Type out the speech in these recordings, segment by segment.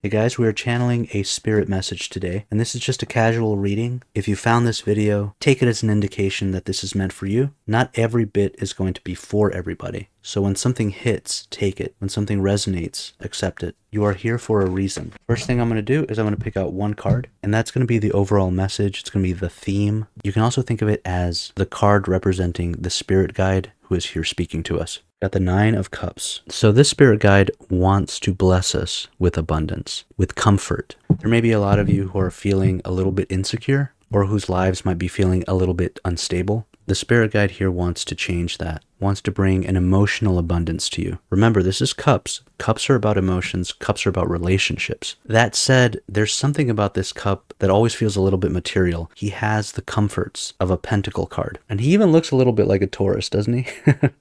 Hey guys, we are channeling a spirit message today, and this is just a casual reading. If you found this video, take it as an indication that this is meant for you. Not every bit is going to be for everybody. So when something hits, take it. When something resonates, accept it. You are here for a reason. First thing I'm going to do is I'm going to pick out one card, and that's going to be the overall message. It's going to be the theme. You can also think of it as the card representing the spirit guide who is here speaking to us. Got the Nine of Cups. So this spirit guide wants to bless us with abundance, with comfort. There may be a lot of you who are feeling a little bit insecure or whose lives might be feeling a little bit unstable. The spirit guide here wants to change that, wants to bring an emotional abundance to you. Remember, this is cups. Cups are about emotions. Cups are about relationships. That said, there's something about this cup that always feels a little bit material. He has the comforts of a pentacle card. And he even looks a little bit like a Taurus, doesn't he?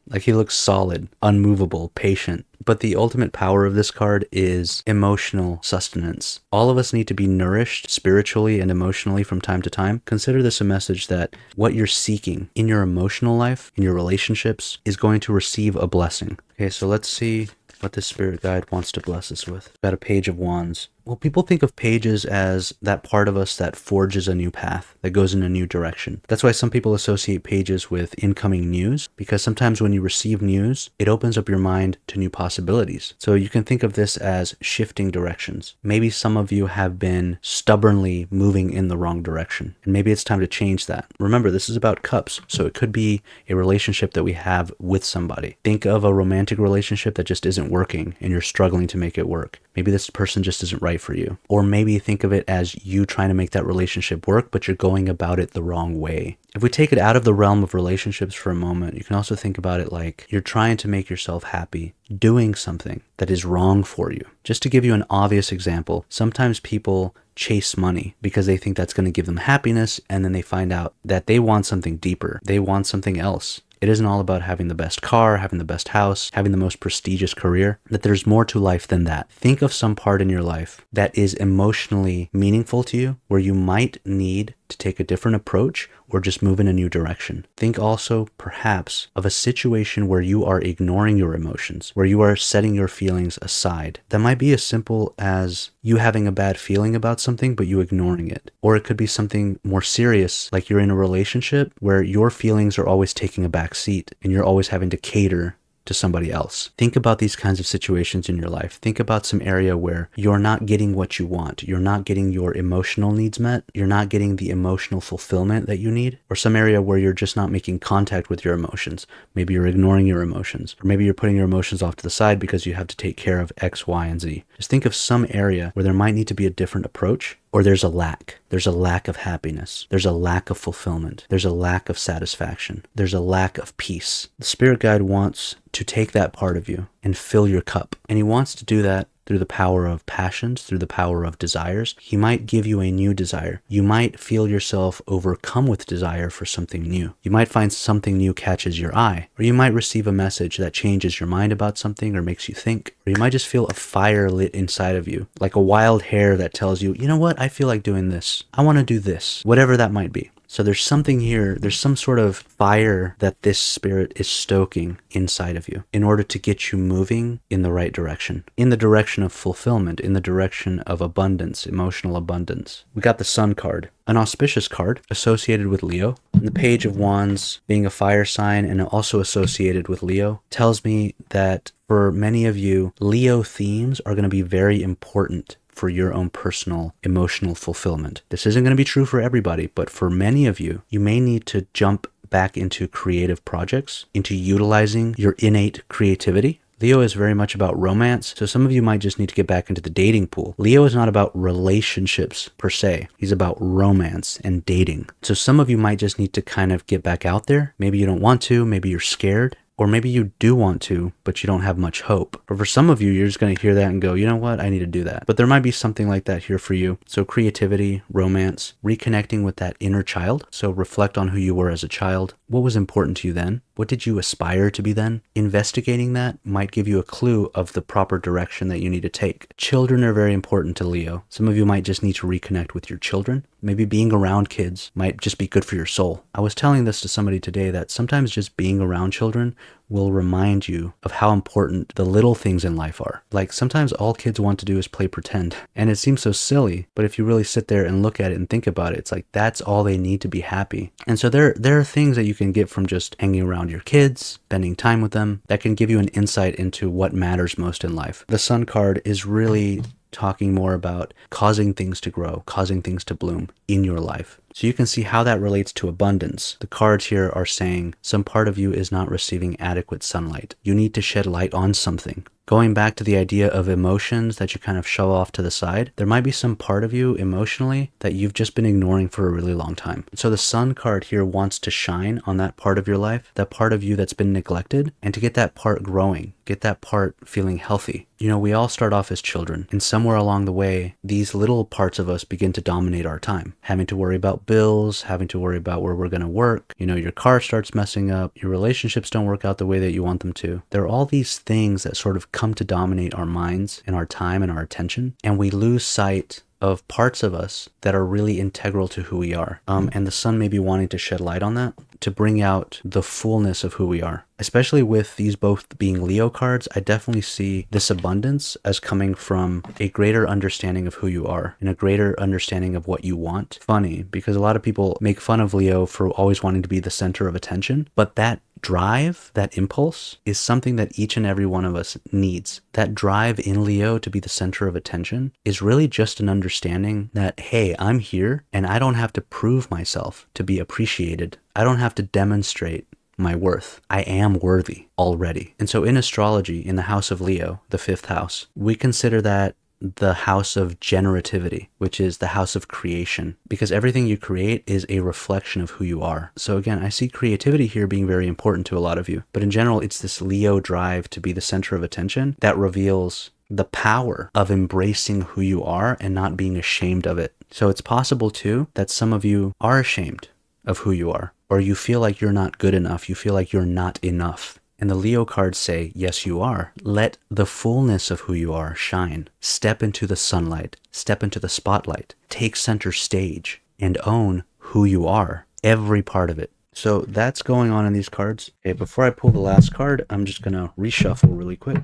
Like he looks solid, unmovable, patient. But the ultimate power of this card is emotional sustenance. All of us need to be nourished spiritually and emotionally from time to time. Consider this a message that what you're seeking in your emotional life, in your relationships, is going to receive a blessing. Okay, so let's see what this spirit guide wants to bless us with. Got a Page of Wands. Well, people think of pages as that part of us that forges a new path, that goes in a new direction. That's why some people associate pages with incoming news, because sometimes when you receive news, it opens up your mind to new possibilities. So you can think of this as shifting directions. Maybe some of you have been stubbornly moving in the wrong direction, and maybe it's time to change that. Remember, this is about cups, so it could be a relationship that we have with somebody. Think of a romantic relationship that just isn't working, and you're struggling to make it work. Maybe this person just isn't right for you. Or maybe think of it as you trying to make that relationship work, but you're going about it the wrong way. If we take it out of the realm of relationships for a moment, you can also think about it like you're trying to make yourself happy, doing something that is wrong for you. Just to give you an obvious example, sometimes people chase money because they think that's going to give them happiness, and then they find out that they want something deeper. They want something else. It isn't all about having the best car, having the best house, having the most prestigious career, that there's more to life than that. Think of some part in your life that is emotionally meaningful to you, where you might need to take a different approach or just move in a new direction. Think also perhaps of a situation where you are ignoring your emotions, where you are setting your feelings aside. That might be as simple as you having a bad feeling about something, but you ignoring it. Or it could be something more serious, like you're in a relationship where your feelings are always taking a back seat and you're always having to cater to somebody else. Think about these kinds of situations in your life. Think about some area where you're not getting what you want. You're not getting your emotional needs met. You're not getting the emotional fulfillment that you need. Or some area where you're just not making contact with your emotions. Maybe you're ignoring your emotions. Or maybe you're putting your emotions off to the side because you have to take care of X, Y, and Z. Just think of some area where there might need to be a different approach, or there's a lack. There's a lack of happiness. There's a lack of fulfillment. There's a lack of satisfaction. There's a lack of peace. The spirit guide wants to take that part of you and fill your cup. And he wants to do that through the power of passions, through the power of desires. He might give you a new desire. You might feel yourself overcome with desire for something new. You might find something new catches your eye, or you might receive a message that changes your mind about something or makes you think, or you might just feel a fire lit inside of you, like a wild hair that tells you, you know what, I feel like doing this. I want to do this, whatever that might be. So there's something here, there's some sort of fire that this spirit is stoking inside of you in order to get you moving in the right direction, in the direction of fulfillment, in the direction of abundance, emotional abundance. We got the Sun card, an auspicious card associated with Leo. And the Page of Wands being a fire sign and also associated with Leo tells me that for many of you, Leo themes are going to be very important for your own personal emotional fulfillment. This isn't going to be true for everybody, but for many of you, you may need to jump back into creative projects, into utilizing your innate creativity. Leo is very much about romance, so some of you might just need to get back into the dating pool. Leo is not about relationships per se. He's about romance and dating. So some of you might just need to kind of get back out there. Maybe you don't want to, maybe you're scared. Or maybe you do want to, but you don't have much hope. Or for some of you, you're just going to hear that and go, you know what, I need to do that. But there might be something like that here for you. So creativity, romance, reconnecting with that inner child. So reflect on who you were as a child. What was important to you then? What did you aspire to be then? Investigating that might give you a clue of the proper direction that you need to take. Children are very important to Leo. Some of you might just need to reconnect with your children. Maybe being around kids might just be good for your soul. I was telling this to somebody today that sometimes just being around children will remind you of how important the little things in life are. Like sometimes all kids want to do is play pretend, and it seems so silly, but if you really sit there and look at it and think about it, it's like that's all they need to be happy. And so there are things that you can get from just hanging around your kids, spending time with them, that can give you an insight into what matters most in life. The Sun card is really talking more about causing things to grow, causing things to bloom in your life. So you can see how that relates to abundance. The cards here are saying some part of you is not receiving adequate sunlight. You need to shed light on something. Going back to the idea of emotions that you kind of shove off to the side, there might be some part of you emotionally that you've just been ignoring for a really long time. So the Sun card here wants to shine on that part of your life, that part of you that's been neglected, and to get that part growing, get that part feeling healthy. You know, we all start off as children, and somewhere along the way, these little parts of us begin to dominate our time. Having to worry about bills, having to worry about where we're going to work, you know, your car starts messing up, your relationships don't work out the way that you want them to. There are all these things that sort of come to dominate our minds and our time and our attention, and we lose sight of parts of us that are really integral to who we are. And the Sun may be wanting to shed light on that, to bring out the fullness of who we are. Especially with these both being Leo cards, I definitely see this abundance as coming from a greater understanding of who you are and a greater understanding of what you want. Funny, because a lot of people make fun of Leo for always wanting to be the center of attention, but that drive, that impulse, is something that each and every one of us needs. That drive in Leo to be the center of attention is really just an understanding that, hey, I'm here and I don't have to prove myself to be appreciated. I don't have to demonstrate my worth. I am worthy already. And so in astrology, in the house of Leo, the 5th house, we consider that the house of generativity, which is the house of creation, because everything you create is a reflection of who you are. So again, I see creativity here being very important to a lot of you, but in general, it's this Leo drive to be the center of attention that reveals the power of embracing who you are and not being ashamed of it. So it's possible too that some of you are ashamed of who you are, or you feel like you're not good enough, you feel like you're not enough. And the Leo cards say, yes, you are. Let the fullness of who you are shine. Step into the sunlight. Step into the spotlight. Take center stage and own who you are. Every part of it. So that's going on in these cards. Okay, before I pull the last card, I'm just going to reshuffle really quick.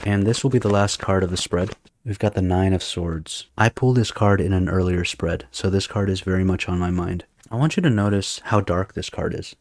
And this will be the last card of the spread. We've got the 9 of Swords. I pulled this card in an earlier spread, so this card is very much on my mind. I want you to notice how dark this card is.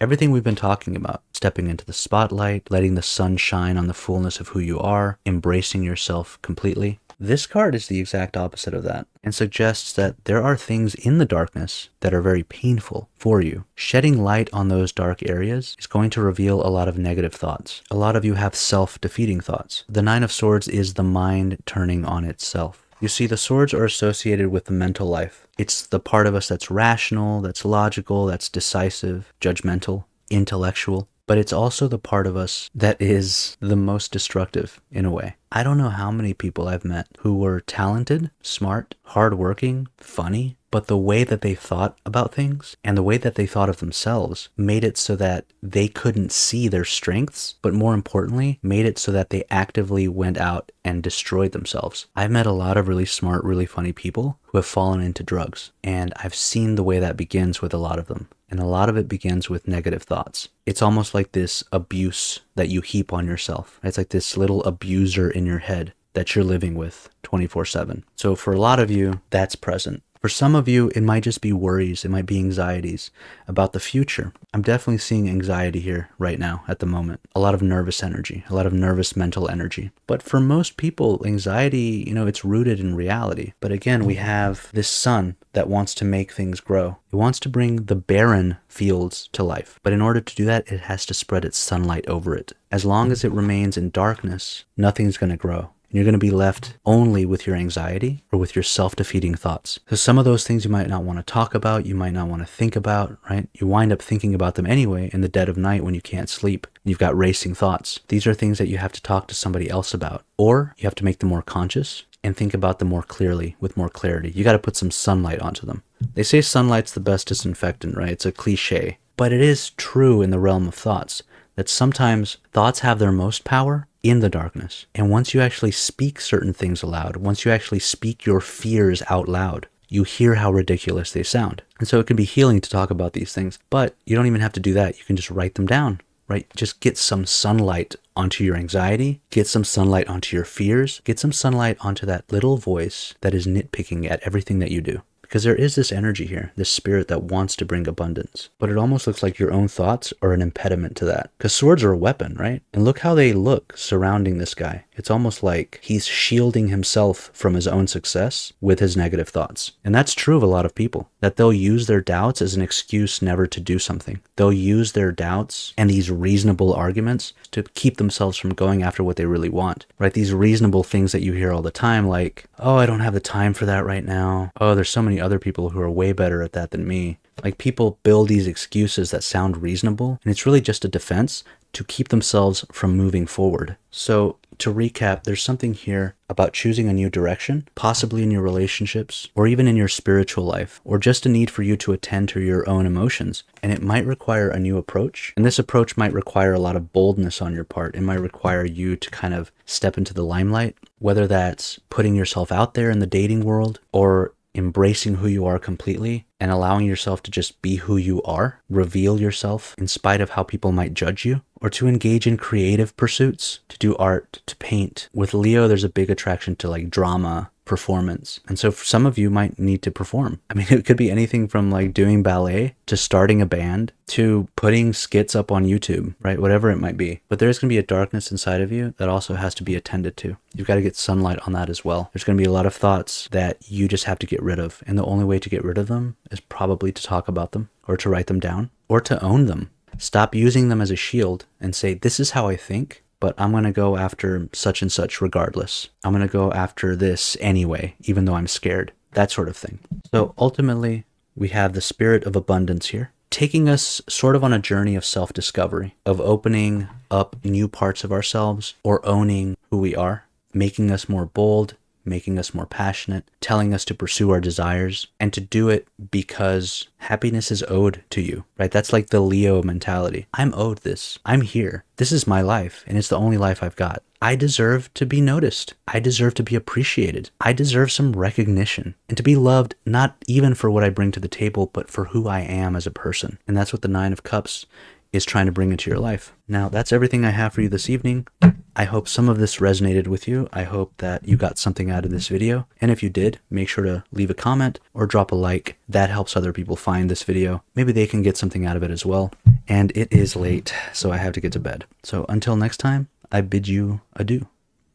Everything we've been talking about, stepping into the spotlight, letting the sun shine on the fullness of who you are, embracing yourself completely. This card is the exact opposite of that and suggests that there are things in the darkness that are very painful for you. Shedding light on those dark areas is going to reveal a lot of negative thoughts. A lot of you have self-defeating thoughts. The 9 of Swords is the mind turning on itself. You see, the swords are associated with the mental life. It's the part of us that's rational, that's logical, that's decisive, judgmental, intellectual. But it's also the part of us that is the most destructive in a way. I don't know how many people I've met who were talented, smart, hardworking, funny, but the way that they thought about things and the way that they thought of themselves made it so that they couldn't see their strengths, but more importantly, made it so that they actively went out and destroyed themselves. I've met a lot of really smart, really funny people who have fallen into drugs, and I've seen the way that begins with a lot of them. And a lot of it begins with negative thoughts. It's almost like this abuse that you heap on yourself. It's like this little abuser in your head that you're living with 24/7. So for a lot of you, that's present. For some of you, it might just be worries, it might be anxieties about the future. I'm definitely seeing anxiety here right now at the moment. A lot of nervous energy, a lot of nervous mental energy. But for most people, anxiety, it's rooted in reality. But again, we have this sun that wants to make things grow. It wants to bring the barren fields to life. But in order to do that, it has to spread its sunlight over it. As long as it remains in darkness, nothing's going to grow. You're going to be left only with your anxiety or with your self-defeating thoughts. So some of those things you might not want to talk about, you might not want to think about, right? You wind up thinking about them anyway in the dead of night when you can't sleep. You've got racing thoughts. These are things that you have to talk to somebody else about, or you have to make them more conscious and think about them more clearly, with more clarity. You got to put some sunlight onto them. They say sunlight's the best disinfectant, right? It's a cliche, but it is true in the realm of thoughts that sometimes thoughts have their most power in the darkness. And once you actually speak certain things aloud, once you actually speak your fears out loud, you hear how ridiculous they sound. And so it can be healing to talk about these things, but you don't even have to do that. You can just write them down, right? Just get some sunlight onto your anxiety, get some sunlight onto your fears, get some sunlight onto that little voice that is nitpicking at everything that you do. Because there is this energy here, this spirit that wants to bring abundance. But it almost looks like your own thoughts are an impediment to that. Because swords are a weapon, right? And look how they look surrounding this guy. It's almost like he's shielding himself from his own success with his negative thoughts. And that's true of a lot of people, that they'll use their doubts as an excuse never to do something. They'll use their doubts and these reasonable arguments to keep themselves from going after what they really want, right? These reasonable things that you hear all the time, like, oh, I don't have the time for that right now. Oh, there's so many other people who are way better at that than me. Like, people build these excuses that sound reasonable, and it's really just a defense to keep themselves from moving forward. So to recap, there's something here about choosing a new direction, possibly in your relationships, or even in your spiritual life, or just a need for you to attend to your own emotions. And it might require a new approach. And this approach might require a lot of boldness on your part. It might require you to kind of step into the limelight, whether that's putting yourself out there in the dating world, or embracing who you are completely and allowing yourself to just be who you are, reveal yourself in spite of how people might judge you, or to engage in creative pursuits, to do art, to paint. With Leo, there's a big attraction to like drama, performance. And so for some of you might need to perform. I mean, it could be anything from like doing ballet to starting a band to putting skits up on YouTube, right? Whatever it might be. But there's going to be a darkness inside of you that also has to be attended to. You've got to get sunlight on that as well. There's going to be a lot of thoughts that you just have to get rid of. And the only way to get rid of them is probably to talk about them, or to write them down, or to own them. Stop using them as a shield and say, this is how I think, but I'm going to go after such and such regardless. I'm going to go after this anyway, even though I'm scared. That sort of thing. So ultimately, we have the spirit of abundance here, taking us sort of on a journey of self-discovery, of opening up new parts of ourselves or owning who we are, making us more bold, making us more passionate, telling us to pursue our desires, and to do it because happiness is owed to you, right? That's like the Leo mentality. I'm owed this. I'm here. This is my life, and it's the only life I've got. I deserve to be noticed. I deserve to be appreciated. I deserve some recognition and to be loved, not even for what I bring to the table, but for who I am as a person. And that's what the Nine of Cups is trying to bring into your life. Now, that's everything I have for you this evening. I hope some of this resonated with you. I hope that you got something out of this video. And if you did, make sure to leave a comment or drop a like. That helps other people find this video. Maybe they can get something out of it as well. And it is late, so I have to get to bed. So until next time, I bid you adieu.